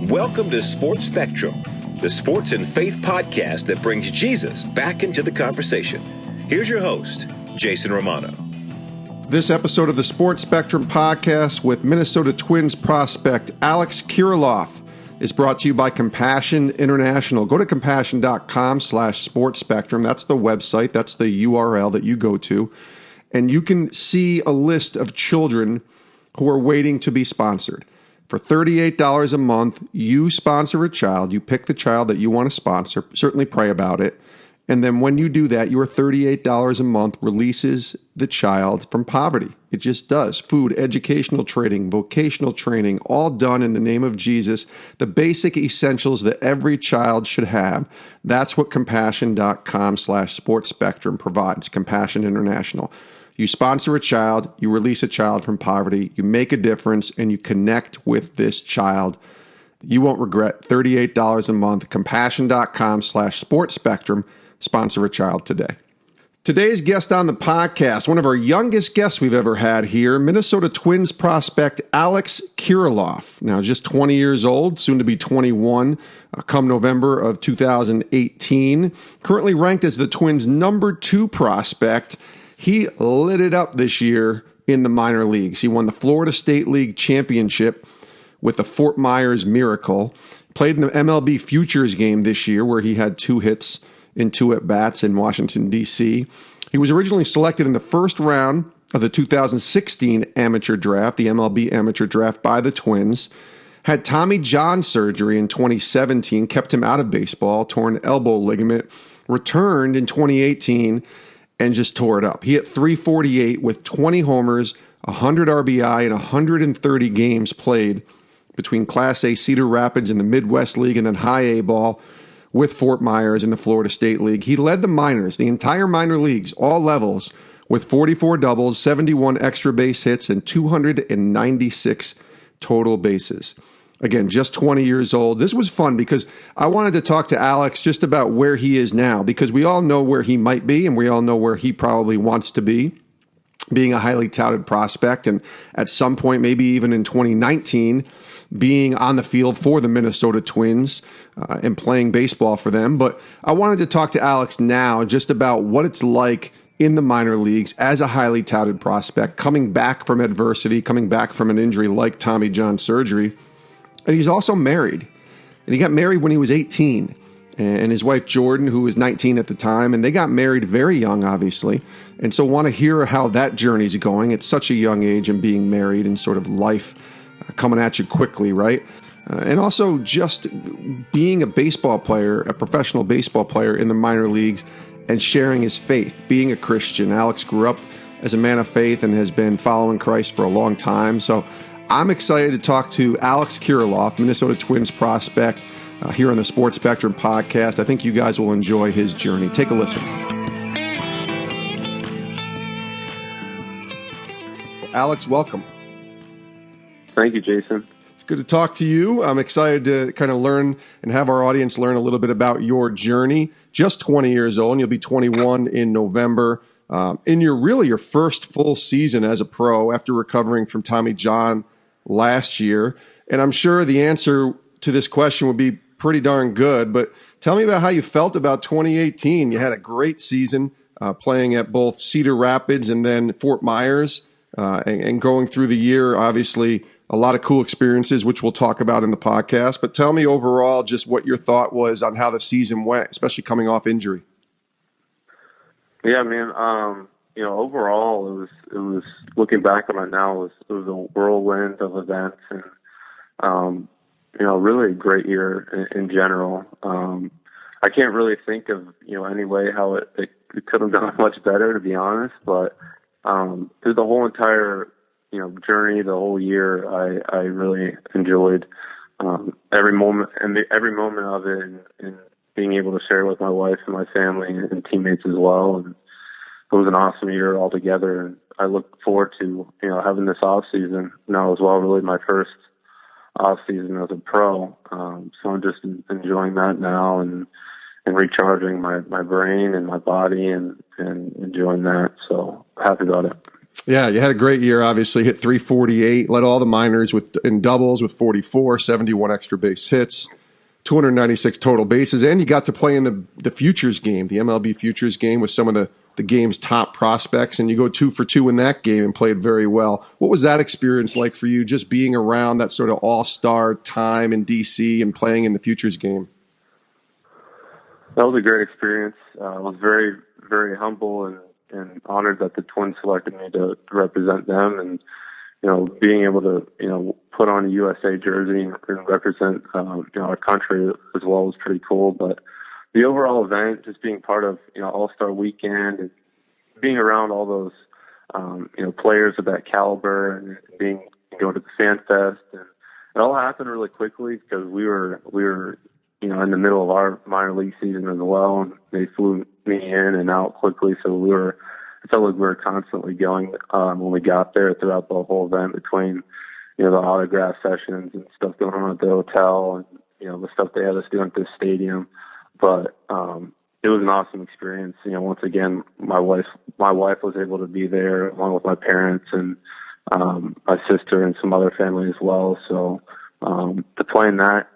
Welcome to Sports Spectrum, the sports and faith podcast that brings Jesus back into the conversation. Here's your host, Jason Romano. This episode of the Sports Spectrum podcast with Minnesota Twins prospect Alex Kiriloff is brought to you by Compassion International. Go to compassion.com/sportspectrum. That's the website. That's the URL that you go to. And you can see a list of children who are waiting to be sponsored. For $38 a month, you sponsor a child. You pick the child that you want to sponsor. Certainly pray about it. And then when you do that, your $38 a month releases the child from poverty. It just does. Food, educational training, vocational training, all done in the name of Jesus. The basic essentials that every child should have. That's what compassion.com/sportspectrum provides. Compassion International. You sponsor a child, you release a child from poverty, you make a difference, and you connect with this child. You won't regret $38 a month. Compassion.com/sportspectrum. Sponsor a child today. Today's guest on the podcast, one of our youngest guests we've ever had here, Minnesota Twins prospect Alex Kiriloff. Now, just 20 years old, soon to be 21, come November of 2018. Currently ranked as the Twins' number 2 prospect. He lit it up this year in the minor leagues. He won the Florida State League championship with the Fort Myers Miracle. Played in the MLB Futures Game this year where he had 2 hits in 2 at-bats in Washington, D.C. He was originally selected in the first round of the 2016 Amateur Draft, the MLB Amateur Draft by the Twins. Had Tommy John surgery in 2017, kept him out of baseball, torn elbow ligament, returned in 2018, and just tore it up. He hit .348 with 20 homers, 100 RBI, and 130 games played between Class A Cedar Rapids in the Midwest League and then High A ball with Fort Myers in the Florida State League. He led the minors, the entire minor leagues, all levels, with 44 doubles, 71 extra base hits, and 296 total bases. Again, just 20 years old. This was fun because I wanted to talk to Alex just about where he is now, because we all know where he might be and we all know where he probably wants to be, being a highly touted prospect, and at some point, maybe even in 2019, being on the field for the Minnesota Twins and playing baseball for them. But I wanted to talk to Alex now just about what it's like in the minor leagues as a highly touted prospect, coming back from adversity, coming back from an injury like Tommy John surgery. And he's also married. And he got married when he was 18. And his wife, Jordan, who was 19 at the time, and they got married very young, obviously. And so want to hear how that journey's going at such a young age and being married and sort of life coming at you quickly, right? And also just being a baseball player, a professional baseball player in the minor leagues and sharing his faith, being a Christian. Alex grew up as a man of faith and has been following Christ for a long time. So I'm excited to talk to Alex Kiriloff, Minnesota Twins prospect, here on the Sports Spectrum podcast. I think you guys will enjoy his journey. Take a listen. Alex, welcome. Thank you, Jason. It's good to talk to you. I'm excited to kind of learn and have our audience learn a little bit about your journey. Just 20 years old, and you'll be 21 in November. In your first full season as a pro after recovering from Tommy John last year. And I'm sure the answer to this question would be pretty darn good, but tell me about how you felt about 2018. You had a great season playing at both Cedar Rapids and then Fort Myers and going through the year, obviously a lot of cool experiences, which we'll talk about in the podcast. But tell me overall just what your thought was on how the season went, especially coming off injury. Yeah, man. Overall, it was looking back on it now, it was a whirlwind of events, and really a great year in general. I can't really think of any way how it could have gone much better, to be honest. But through the whole entire journey, the whole year, I really enjoyed every moment of it, and being able to share with my wife and my family and teammates as well. And it was an awesome year altogether, and I look forward to having this off season now as well. Really, my first off season as a pro, so I'm just enjoying that now and recharging my brain and my body and enjoying that. So happy about it. Yeah, you had a great year, obviously. Hit 348, led all the minors in doubles with 44, 71 extra base hits, 296 total bases, and you got to play in the Futures Game, the MLB Futures Game, with some of the game's top prospects, and you go 2 for 2 in that game and played very well. What was that experience like for you, just being around that sort of all-star time in D.C. and playing in the Futures Game? That was a great experience. I was very, very humble and honored that the Twins selected me to represent them, and being able to put on a USA jersey and represent our country as well was pretty cool. But the overall event, just being part of All-Star Weekend and being around all those players of that caliber and going to the Fan Fest, and it all happened really quickly because we were in the middle of our minor league season as well, and they flew me in and out quickly. So it felt like we were constantly going when we got there throughout the whole event, between the autograph sessions and stuff going on at the hotel and the stuff they had us do at the stadium. But it was an awesome experience. Once again, my wife was able to be there along with my parents and my sister and some other family as well. So to play in that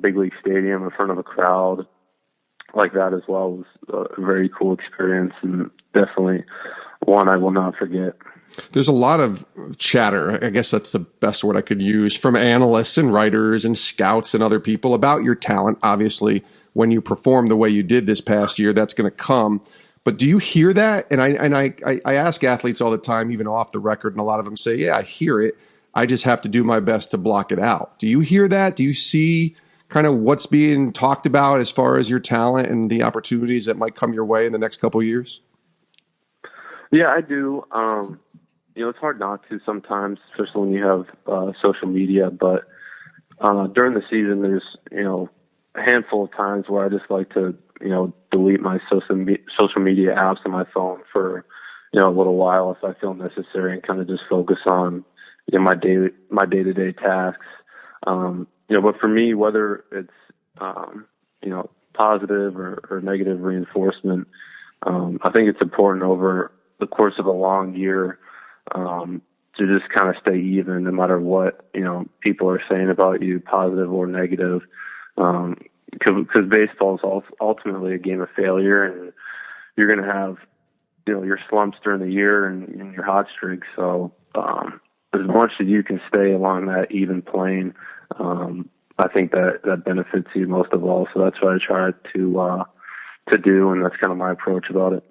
big league stadium in front of a crowd like that as well was a very cool experience, and definitely one I will not forget. There's a lot of chatter, I guess that's the best word I could use, from analysts and writers and scouts and other people about your talent. Obviously, when you perform the way you did this past year, that's going to come. But do you hear that? And I ask athletes all the time, even off the record, and a lot of them say, yeah, I hear it. I just have to do my best to block it out. Do you hear that? Do you see kind of what's being talked about as far as your talent and the opportunities that might come your way in the next couple of years? Yeah, I do. It's hard not to sometimes, especially when you have social media. But during the season, there's a handful of times where I just like to delete my social media apps on my phone for a little while if I feel necessary, and kind of just focus on my day-to-day tasks. But for me, whether it's positive or negative reinforcement, I think it's important over the course of a long year to just kind of stay even, no matter what people are saying about you, positive or negative. Because baseball is ultimately a game of failure, and you're going to have your slumps during the year and your hot streaks. So as much as you can stay along that even plane, I think that benefits you most of all. So that's what I try to do, and that's kind of my approach about it.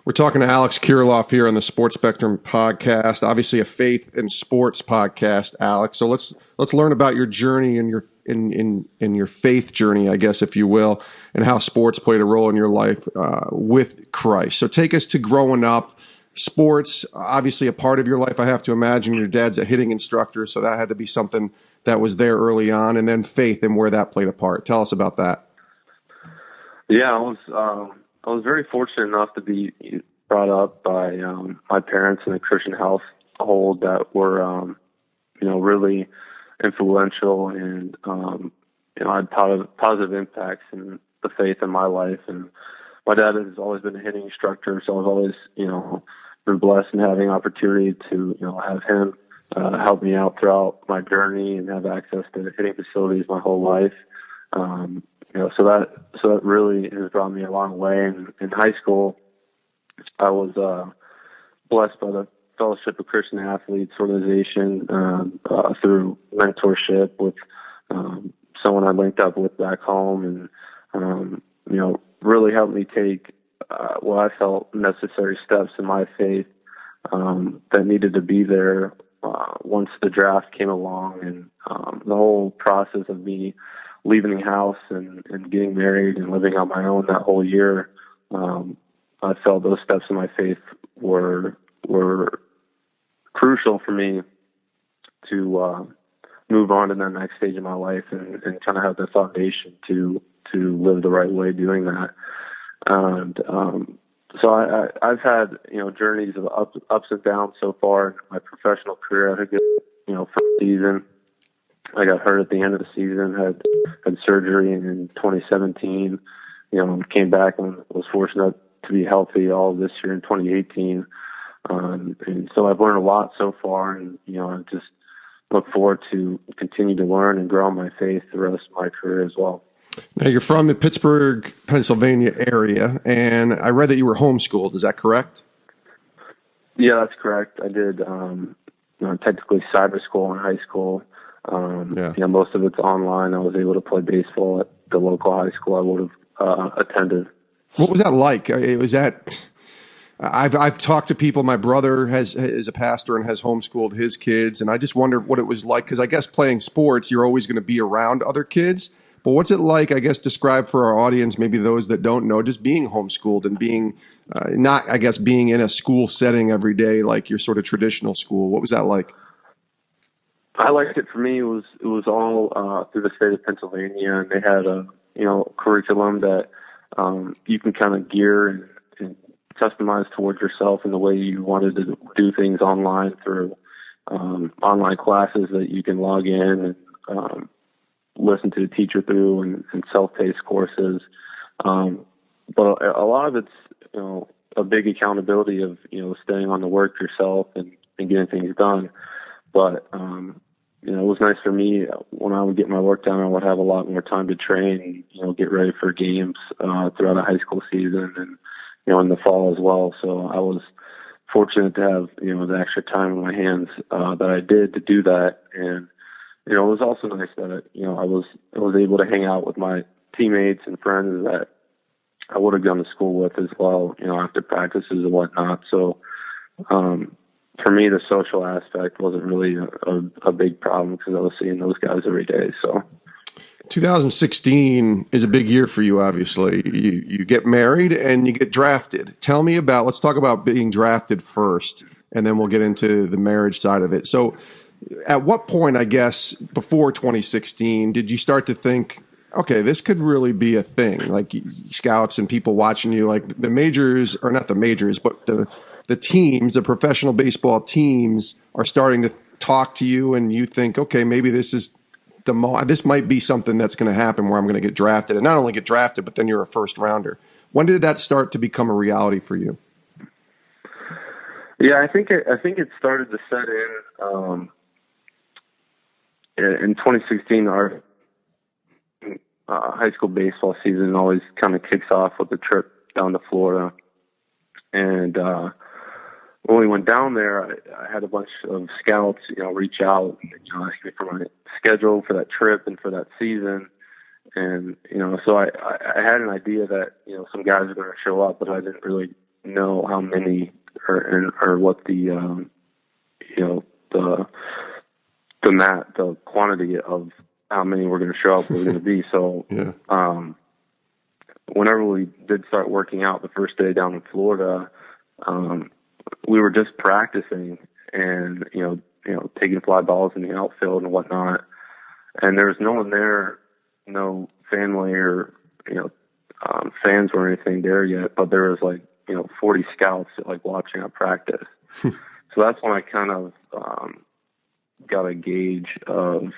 We're talking to Alex Kirilloff here on the Sports Spectrum podcast, obviously a faith and sports podcast, Alex. So let's learn about your journey and your faith journey, I guess, if you will, and how sports played a role in your life with Christ. So take us to growing up. Sports, obviously a part of your life, I have to imagine. Your dad's a hitting instructor, so that had to be something that was there early on, and then faith and where that played a part. Tell us about that. Yeah, I was very fortunate enough to be brought up by my parents in a Christian household that were, really influential and, had positive impacts in the faith in my life. And my dad has always been a hitting instructor, so I've always, been blessed in having opportunity to, have him help me out throughout my journey and have access to hitting facilities my whole life. So that really has brought me a long way. And in high school, I was blessed by the Fellowship of Christian Athletes organization through mentorship with someone I linked up with back home, and really helped me take what I felt necessary steps in my faith that needed to be there once the draft came along, and the whole process of me leaving the house and getting married and living on my own that whole year. I felt those steps in my faith were crucial for me to move on to that next stage of my life and kind of have the foundation to live the right way doing that. And so I've had journeys of ups and downs so far in my professional career. I had a good first season. I got hurt at the end of the season, had surgery in 2017, came back and was fortunate to be healthy all of this year in 2018. And so I've learned a lot so far, and, I just look forward to continue to learn and grow my faith the rest of my career as well. Now, you're from the Pittsburgh, Pennsylvania area, and I read that you were homeschooled. Is that correct? Yeah, that's correct. I did technically cyber school in high school. Most of it's online. I was able to play baseball at the local high school I would have attended. What was that like? I've talked to people. My brother is a pastor and has homeschooled his kids, and I just wonder what it was like, because I guess playing sports, you're always going to be around other kids. But what's it like, I guess, describe for our audience, maybe those that don't know, just being homeschooled and being being in a school setting every day, like your sort of traditional school. What was that like? I liked it. For me, it was all through the state of Pennsylvania, and they had a curriculum that you can kind of gear and customize towards yourself in the way you wanted to do things online through online classes that you can log in and listen to the teacher through, and self-paced courses. But a lot of it's a big accountability of staying on the work yourself and getting things done. But it was nice for me when I would get my work done. I would have a lot more time to train, get ready for games throughout the high school season and in the fall as well. So I was fortunate to have the extra time in my hands that I did to do that. And it was also nice that I was able to hang out with my teammates and friends that I would have gone to school with as well, after practices and whatnot. So for me, the social aspect wasn't really a big problem because I was seeing those guys every day. So 2016 is a big year for you, obviously. You get married and you get drafted. Tell me let's talk about being drafted first, and then we'll get into the marriage side of it. So at what point, I guess, before 2016, did you start to think, okay, this could really be a thing? Like scouts and people watching you, like the majors, or not the majors, but the teams, the professional baseball teams are starting to talk to you, and you think, okay, maybe this might be something that's going to happen where I'm going to get drafted, and not only get drafted, but then you're a first rounder. When did that start to become a reality for you? Yeah, I think it started to set in 2016. Our high school baseball season always kind of kicks off with a trip down to Florida. And when we went down there, I had a bunch of scouts, reach out, ask me for my schedule for that trip and for that season. And, so I had an idea that, some guys were going to show up, but I didn't really know how many or what the quantity of how many were going to show up was going to be. So, whenever we did start working out the first day down in Florida, we were just practicing and, taking fly balls in the outfield and whatnot. And there was no one there, no family or, fans or anything there yet, but there was 40 scouts watching our practice. So that's when I kind of got a gauge of,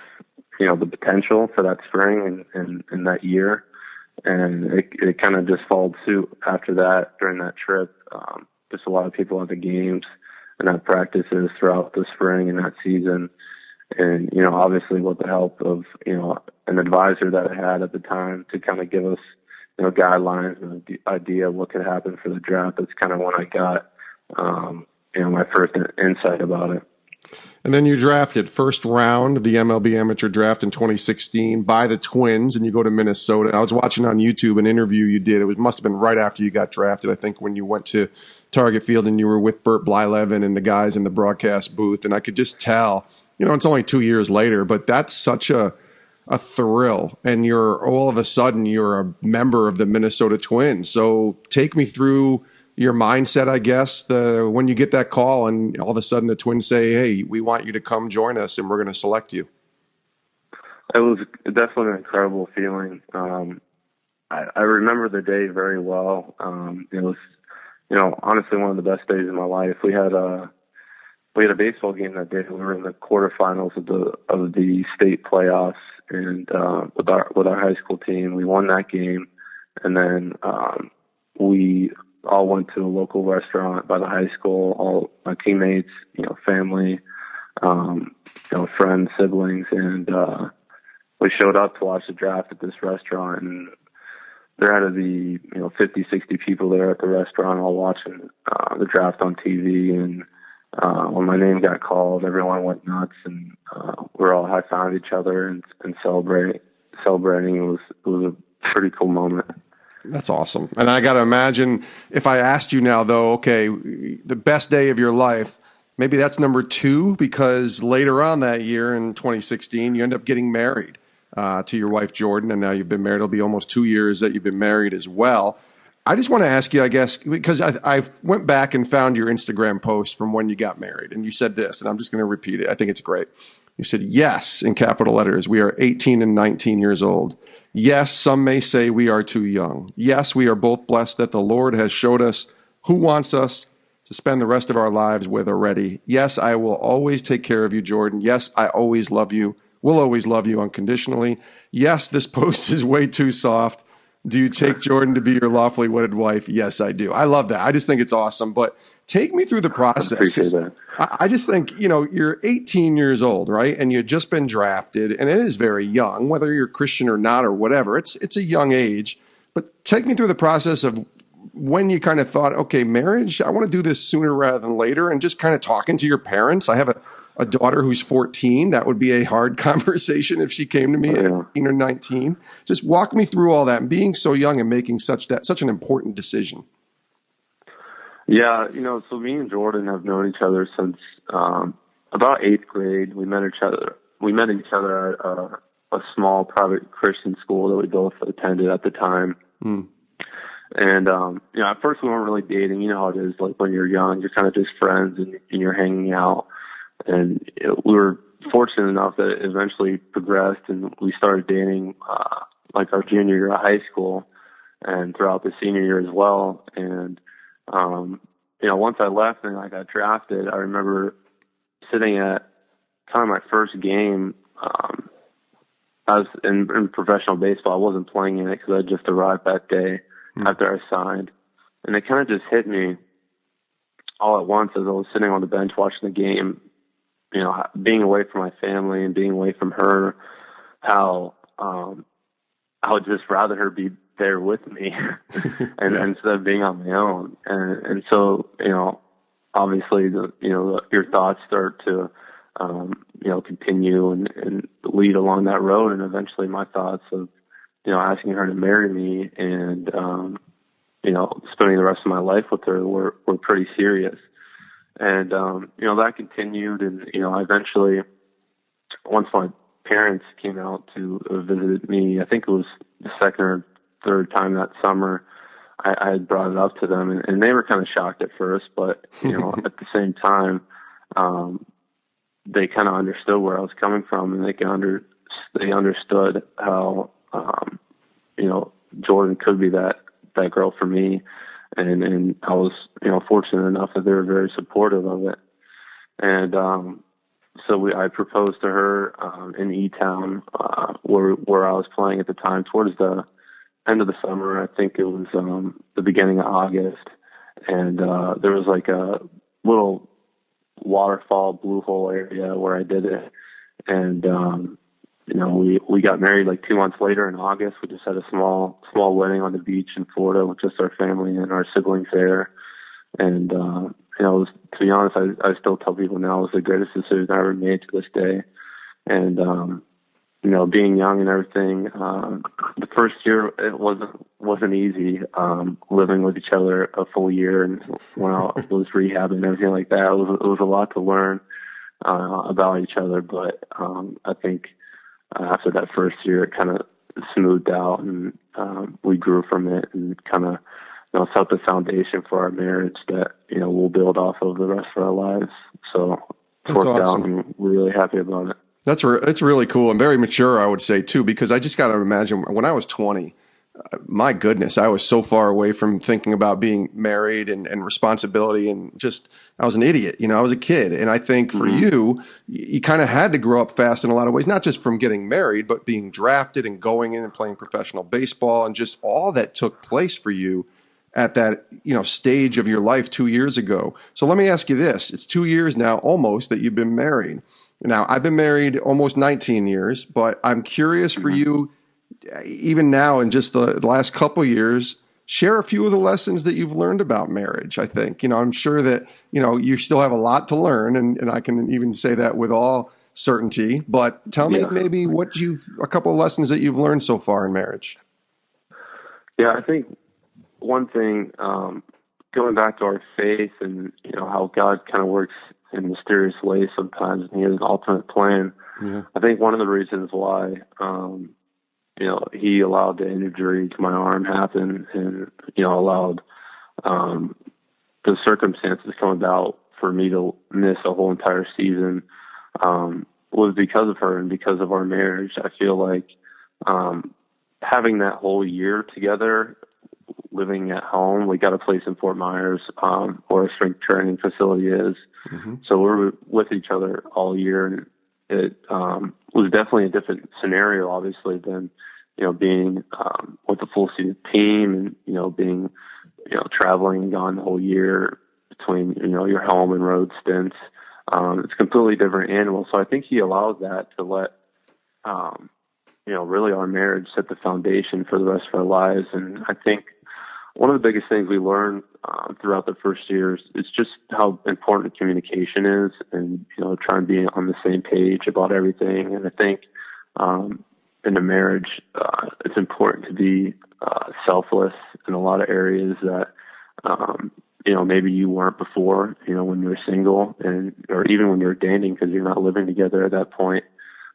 the potential for that spring and that year. And it kind of just followed suit after that during that trip. Just a lot of people at the games and at practices throughout the spring and that season. And, obviously with the help of, an advisor that I had at the time to kind of give us, guidelines and an idea of what could happen for the draft. That's kind of when I got, my first insight about it. And then you drafted first round of the MLB Amateur Draft in 2016 by the Twins, and you go to Minnesota. I was watching on YouTube an interview you did. Must have been right after you got drafted, I think, when you went to Target Field and you were with Bert Blyleven and the guys in the broadcast booth. And I could just tell, it's only 2 years later, but that's such a thrill. And all of a sudden you're a member of the Minnesota Twins. So take me through your mindset, I guess, when you get that call and all of a sudden the Twins say, hey, we want you to come join us and we're going to select you. It was definitely an incredible feeling. I remember the day very well. It was, honestly one of the best days of my life. We had a baseball game that day. We were in the quarterfinals of the state playoffs, and with our high school team, we won that game, and then we all went to a local restaurant by the high school. All my teammates, family, friends, siblings, and we showed up to watch the draft at this restaurant, and there had to be 50, 60 people there at the restaurant all watching the draft on TV. And when my name got called, everyone went nuts, and we were all high-fiving each other and celebrating. It was a pretty cool moment. That's awesome. And I got to imagine, if I asked you now, though, okay, the best day of your life, maybe that's number 2, because later on that year in 2016, you end up getting married to your wife, Jordan, and now you've been married. It'll be almost 2 years that you've been married as well. I just want to ask you, I guess, because I went back and found your Instagram post from when you got married, and you said this, and I'm just going to repeat it. I think it's great. You said, yes, in capital letters, we are 18 and 19 years old. Yes, some may say we are too young. Yes, we are both blessed that the Lord has showed us who wants us to spend the rest of our lives with already. Yes, I will always take care of you, Jordan. Yes, I always love you. Will always love you unconditionally. Yes, this post is way too soft. Do you take Jordan to be your lawfully wedded wife? Yes, I do. I love that. I just think it's awesome. But take me through the process. I appreciate that. I just think, you're 18 years old, right? And you've just been drafted, and it is very young, whether you're Christian or not or whatever. It's a young age. But take me through the process of when you kind of thought, okay, marriage, I want to do this sooner rather than later, and just kind of talking to your parents. I have a daughter who's 14. That would be a hard conversation if she came to me at 18 or 19. Just walk me through all that, and being so young and making such an important decision. Yeah, so me and Jordan have known each other since about 8th grade. We met each other at a small private Christian school that we both attended at the time. Mm. And at first we weren't really dating. You know how it is, like when you're young, you're kind of just friends and you're hanging out. And we were fortunate enough that it eventually progressed, and we started dating like our junior year of high school and throughout the senior year as well. And once I left and I got drafted, I remember sitting at kind of my first game. I was in professional baseball. I wasn't playing in it because I just arrived that day after I signed. And it kind of just hit me all at once as I was sitting on the bench watching the game, being away from my family and being away from her, how I would just rather her be there with me and instead of being on my own. And so, obviously your thoughts start to, continue and lead along that road. And eventually my thoughts of, asking her to marry me and, spending the rest of my life with her were pretty serious. And, that continued. And, I eventually, once my parents came out to visit me, I think it was the second or third time that summer, I had brought it up to them, and they were kind of shocked at first, but, at the same time, they kind of understood where I was coming from, and they understood how, Jordan could be that girl for me. And I was, fortunate enough that they were very supportive of it. And, I proposed to her, in E-Town, where I was playing at the time, towards the end of the summer. I think it was, the beginning of August. And, there was like a little waterfall blue hole area where I did it. And, we got married like 2 months later in August. We just had a small wedding on the beach in Florida with just our family and our siblings there. And, to be honest, I still tell people now it was the greatest decision I ever made to this day. And, being young and everything, the first year it wasn't easy, living with each other a full year. And when I was rehabbing and everything like that, it was a lot to learn, about each other. But, I think, after that first year, it kind of smoothed out, and we grew from it, and kind of set the foundation for our marriage that we'll build off of the rest of our lives. So it's worked awesome. Out, and we're really happy about it. It's really cool and very mature, I would say too, because I just got to imagine when I was 20. My goodness, I was so far away from thinking about being married and responsibility, and just, I was an idiot. I was a kid. And I think for you kind of had to grow up fast in a lot of ways, not just from getting married, but being drafted and going in and playing professional baseball, and just all that took place for you at that, stage of your life 2 years ago. So let me ask you this. It's 2 years now almost that you've been married. Now, I've been married almost 19 years, but I'm curious for you, even now in just the last couple of years, share a few of the lessons that you've learned about marriage, I think. I'm sure that, you still have a lot to learn, and I can even say that with all certainty, but tell me maybe a couple of lessons that you've learned so far in marriage. Yeah, I think one thing, going back to our faith and, how God kind of works in mysterious ways sometimes, and he has an ultimate plan. Yeah. I think one of the reasons why, he allowed the injury to my arm happen and, allowed the circumstances come about for me to miss a whole entire season was because of her and because of our marriage. I feel like having that whole year together, living at home, we got a place in Fort Myers where a strength training facility is. Mm-hmm. So we were with each other all year, and it was definitely a different scenario, obviously, than being with a full season team and being traveling and gone the whole year between your home and road stints. It's a completely different animal. So I think he allowed that to let really our marriage set the foundation for the rest of our lives. And I think one of the biggest things we learned throughout the first years is just how important communication is, and trying to be on the same page about everything. And I think in a marriage, it's important to be selfless in a lot of areas that maybe you weren't before. When you were single, or even when you're dating, because you're not living together at that point.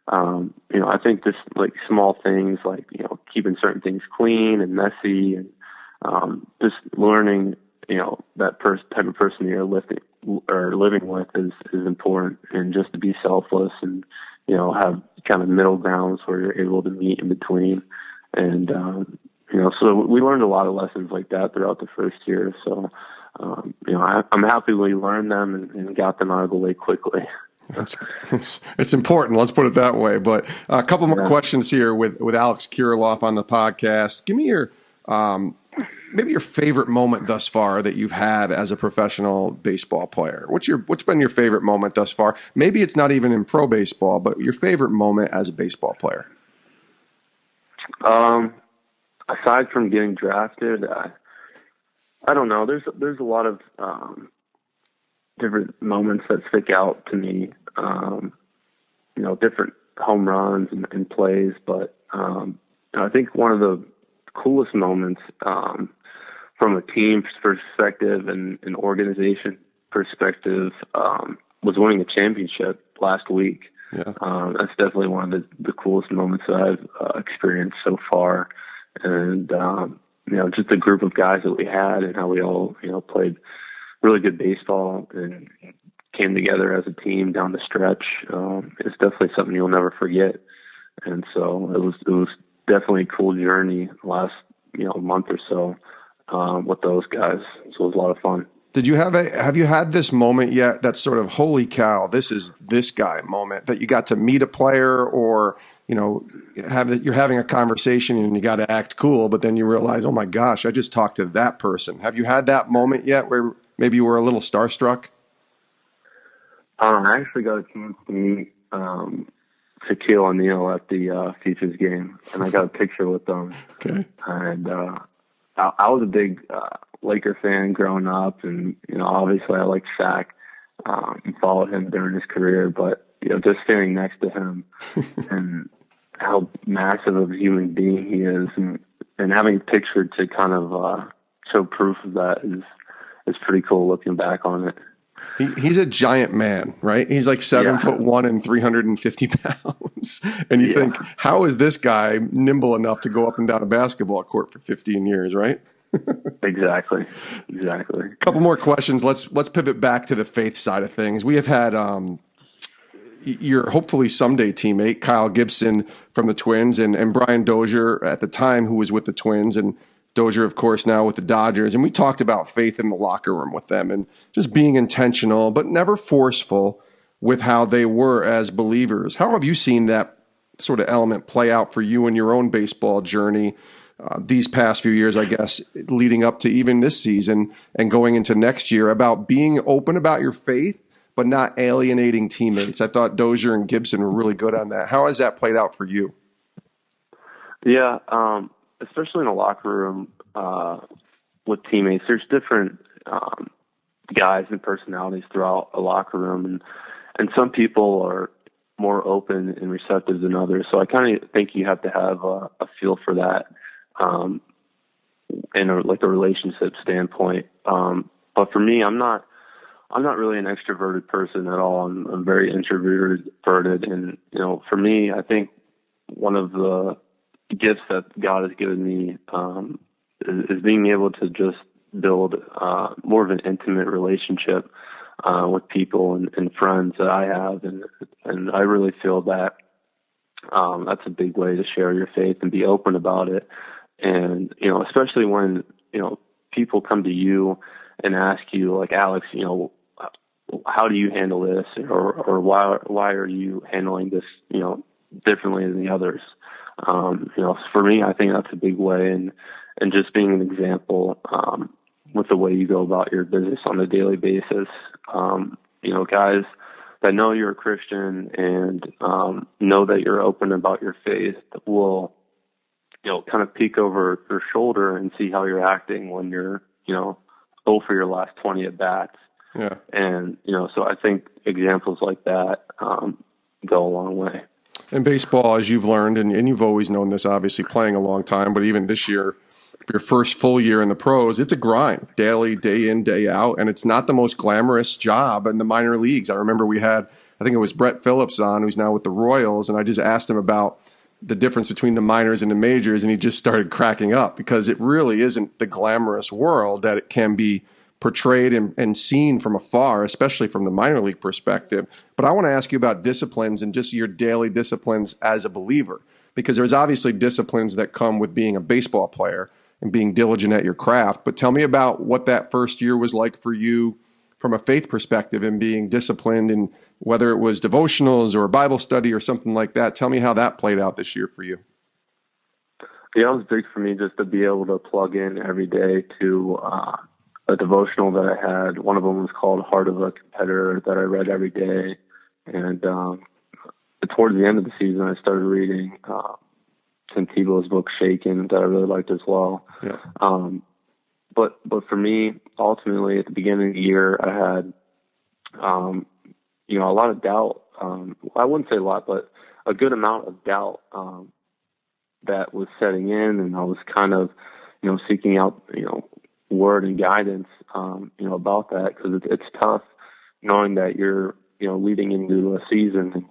I think just like small things like keeping certain things clean and messy, and just learning that type of person you're living with is important, and just to be selfless and have kind of middle grounds where you're able to meet in between. And so we learned a lot of lessons like that throughout the first year. So I'm happy we learned them and got them out of the way quickly. It's important. Let's put it that way. But a couple more questions here with Alex Kirilloff on the podcast. Give me your maybe your favorite moment thus far that you've had as a professional baseball player. What's been your favorite moment thus far? Maybe it's not even in pro baseball, but your favorite moment as a baseball player. Aside from getting drafted, I don't know. There's a lot of different moments that stick out to me. Different home runs and plays, but I think one of the coolest moments from a team perspective and an organization perspective was winning a championship last week. Yeah. That's definitely one of the coolest moments that I've experienced so far. And, just the group of guys that we had and how we all, played really good baseball and came together as a team down the stretch. It's definitely something you'll never forget. And so it was definitely a cool journey the last, month or so with those guys. So it was a lot of fun. Have you had this moment yet that's sort of, holy cow, this is this guy moment, that you got to meet a player, or, you're having a conversation and you got to act cool, but then you realize, oh my gosh, I just talked to that person. Have you had that moment yet where maybe you were a little starstruck? I actually got a chance to meet Shaquille O'Neal at the Futures Game, and I got a picture with them. Okay. And I was a big Laker fan growing up, and obviously I liked Shaq and followed him during his career. But just standing next to him and how massive of a human being he is, and having a picture to kind of show proof of that is pretty cool looking back on it. He's a giant man, right? He's like 7'1" and 350 pounds. And you think, how is this guy nimble enough to go up and down a basketball court for 15 years, right? Exactly. A couple more questions. Let's pivot back to the faith side of things. We have had your hopefully someday teammate, Kyle Gibson from the Twins, and Brian Dozier at the time, who was with the Twins, and Dozier, of course, now with the Dodgers. And we talked about faith in the locker room with them and just being intentional, but never forceful with how they were as believers. How have you seen that sort of element play out for you in your own baseball journey these past few years, I guess, leading up to even this season and going into next year, about being open about your faith, but not alienating teammates. I thought Dozier and Gibson were really good on that. How has that played out for you? Yeah, especially in a locker room with teammates, there's different guys and personalities throughout a locker room, and some people are more open and receptive than others. So I kind of think you have to have a feel for that in a relationship standpoint. But for me, I'm not really an extroverted person at all. I'm very introverted, and for me, I think one of the gifts that God has given me is being able to just build more of an intimate relationship with people and friends that I have, and I really feel that that's a big way to share your faith and be open about it. And especially when people come to you and ask you, like, Alex, how do you handle this, or why are you handling this differently than the others? For me, I think that's a big way, and just being an example with the way you go about your business on a daily basis. Guys that know you're a Christian and know that you're open about your faith will, kind of peek over your shoulder and see how you're acting when you're, 0 for your last 20 at bats. Yeah. And, so I think examples like that go a long way. In baseball, as you've learned, and you've always known this, obviously playing a long time, but even this year, your first full year in the pros, it's a grind, daily, day in, day out, and it's not the most glamorous job in the minor leagues. I remember we had, I think it was Brett Phillips on, who's now with the Royals, and I just asked him about the difference between the minors and the majors, and he just started cracking up, because it really isn't the glamorous world that it can be portrayed and seen from afar, especially from the minor league perspective. But I want to ask you about disciplines and just your daily disciplines as a believer, because there's obviously disciplines that come with being a baseball player and being diligent at your craft. But tell me about what that first year was like for you from a faith perspective and being disciplined, and whether it was devotionals or a Bible study or something like that. Tell me how that played out this year for you. Yeah, it was big for me just to be able to plug in every day to a devotional that I had. One of them was called Heart of a Competitor, that I read every day. And towards the end of the season, I started reading Tim Tebow's book, Shaken, that I really liked as well. Yeah. But for me, ultimately, at the beginning of the year, I had, a lot of doubt. I wouldn't say a lot, but a good amount of doubt that was setting in, and I was kind of, seeking out, word and guidance, about that, because it's tough knowing that you're, leading into a season,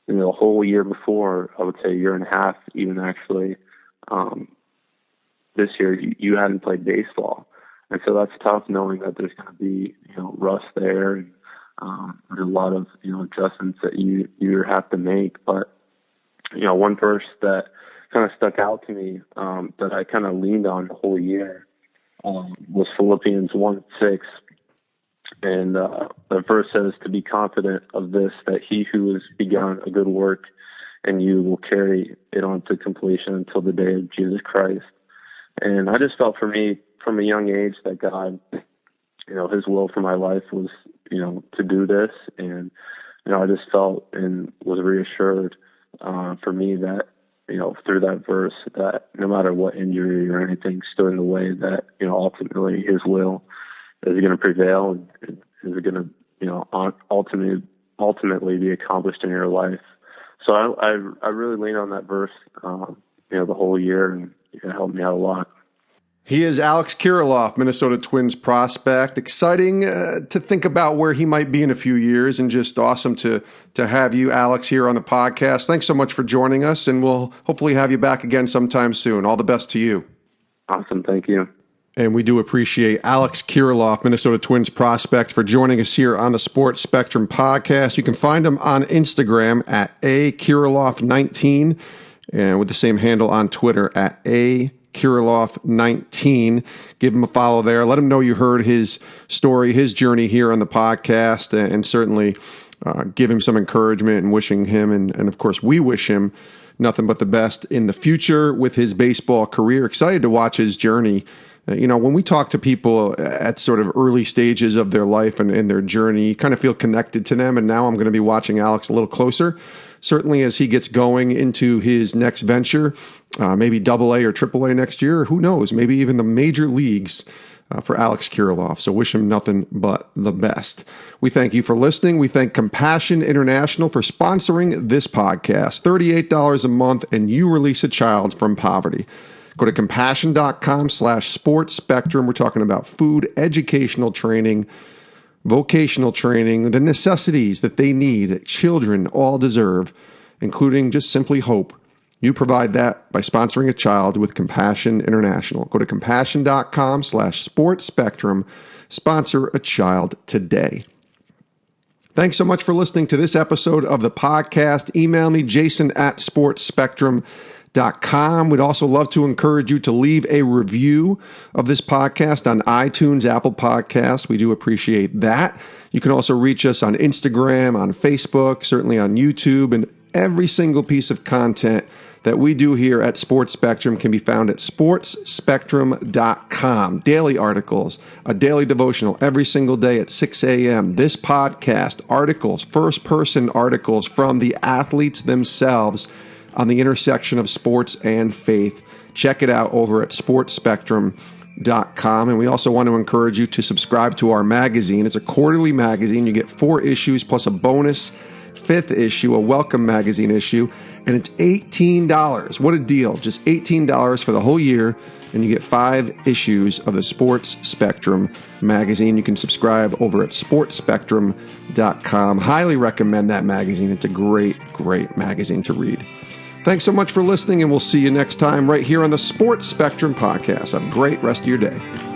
the whole year before, I would say a year and a half, even actually, this year you hadn't played baseball. And so that's tough knowing that there's going to be, rust there, and there's a lot of, adjustments that you have to make. But, one verse that kind of stuck out to me, that I kind of leaned on the whole year, was Philippians 1:6. And the verse says, to be confident of this, that he who has begun a good work and you will carry it on to completion until the day of Jesus Christ. And I just felt, for me, from a young age, that God, his will for my life was, to do this. And, I just felt and was reassured for me that, through that verse, that no matter what injury or anything stood in the way, that, ultimately his will is going to prevail and is going to, ultimately be accomplished in your life. So I really lean on that verse, the whole year, and it helped me out a lot. He is Alex Kirilloff, Minnesota Twins prospect. Exciting to think about where he might be in a few years, and just awesome to have you, Alex, here on the podcast. Thanks so much for joining us, and we'll hopefully have you back again sometime soon. All the best to you. Awesome. Thank you. And we do appreciate Alex Kiriloff, Minnesota Twins prospect, for joining us here on the Sports Spectrum podcast. You can find him on Instagram at @Kirilloff19, and with the same handle on Twitter at Kirilloff19. Give him a follow there. Let him know you heard his story, his journey here on the podcast, and certainly give him some encouragement, and wishing him, and of course we wish him nothing but the best in the future with his baseball career. Excited to watch his journey. When we talk to people at sort of early stages of their life and their journey, you kind of feel connected to them. And now I'm going to be watching Alex a little closer. Certainly as he gets going into his next venture, maybe AA or AAA next year, or who knows, maybe even the major leagues for Alex Kirilloff. So wish him nothing but the best. We thank you for listening. We thank Compassion International for sponsoring this podcast. $38 a month and you release a child from poverty. Go to compassion.com/sports spectrum. We're talking about food, educational training, vocational training, the necessities that they need, that children all deserve, including just simply hope. You provide that by sponsoring a child with Compassion International. Go to compassion.com/sports spectrum. Sponsor a child today. Thanks so much for listening to this episode of the podcast. Email me, jason@sportsspectrum.com. We'd also love to encourage you to leave a review of this podcast on iTunes, Apple Podcasts. We do appreciate that. You can also reach us on Instagram, on Facebook, certainly on YouTube, and every single piece of content that we do here at Sports Spectrum can be found at sportsspectrum.com. Daily articles, a daily devotional every single day at 6 a.m. This podcast, articles, first-person articles from the athletes themselves on the intersection of sports and faith. Check it out over at sportsspectrum.com. And we also want to encourage you to subscribe to our magazine. It's a quarterly magazine. You get 4 issues plus a bonus 5th issue, a welcome magazine issue, and it's $18. What a deal. Just $18 for the whole year, and you get 5 issues of the Sports Spectrum magazine. You can subscribe over at sportsspectrum.com. Highly recommend that magazine. It's a great, great magazine to read. Thanks so much for listening, and we'll see you next time right here on the Sports Spectrum podcast. Have a great rest of your day.